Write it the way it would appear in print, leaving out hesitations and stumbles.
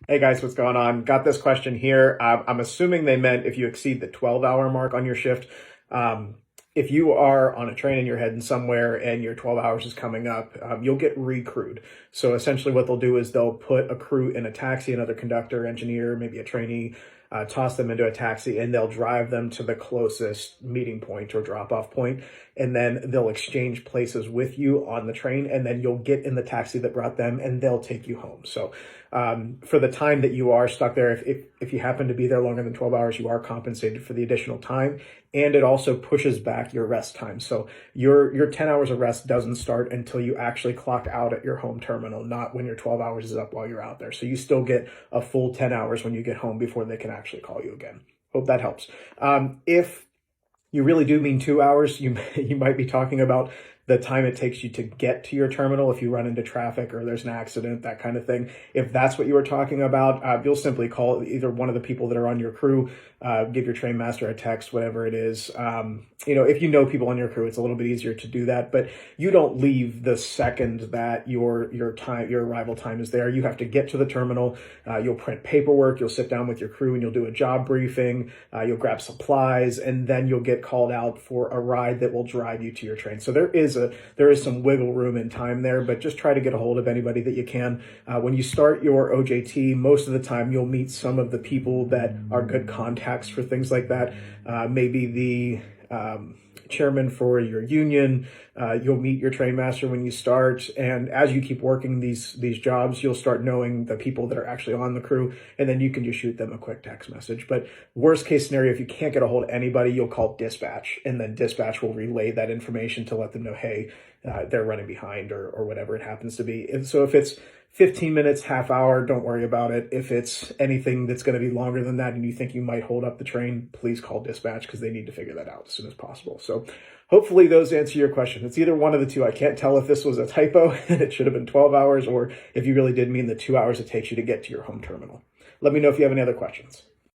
Hey guys, what's going on? Got this question here. I'm assuming they meant if you exceed the 12-hour mark on your shift. Um, if you are on a train and you're heading somewhere and your 12 hours is coming up, you'll get recrewed. So essentially what they'll do is they'll put a crew in a taxi, another conductor, engineer, maybe a trainee, toss them into a taxi, and they'll drive them to the closest meeting point or drop-off point, and then they'll exchange places with you on the train, and then you'll get in the taxi that brought them, and they'll take you home. So for the time that you are stuck there, if you happen to be there longer than 12 hours, you are compensated for the additional time, and it also pushes back your rest time. So your 10 hours of rest doesn't start until you actually clock out at your home terminal, not when your 12 hours is up while you're out there. So you still get a full 10 hours when you get home before they can actually call you again. Hope that helps. If you really do mean 2 hours, you might be talking about the time it takes you to get to your terminal if you run into traffic or there's an accident, that kind of thing. If that's what you were talking about, you'll simply call either one of the people that are on your crew, give your train master a text, whatever it is. If you know people on your crew, it's a little bit easier to do that, but you don't leave the second that your arrival time is there. You have to get to the terminal. You'll print paperwork. You'll sit down with your crew and you'll do a job briefing. You'll grab supplies, and then you'll get called out for a ride that will drive you to your train. So there is some wiggle room in time there, but just try to get a hold of anybody that you can. When you start your OJT, most of the time you'll meet some of the people that are good contacts for things like that. Maybe the chairman for your union. You'll meet your train master when you start, and as you keep working these jobs, you'll start knowing the people that are actually on the crew, and then you can just shoot them a quick text message. But worst case scenario, if you can't get a hold of anybody, you'll call dispatch, and then dispatch will relay that information to let them know, hey, they're running behind or whatever it happens to be. And so if it's 15 minutes, half hour, don't worry about it. If it's anything that's going to be longer than that and you think you might hold up the train, please call dispatch because they need to figure that out as soon as possible. So hopefully those answer your question. It's either one of the two. I can't tell if this was a typo and it should have been 12 hours or if you really did mean the 2 hours it takes you to get to your home terminal. Let me know if you have any other questions.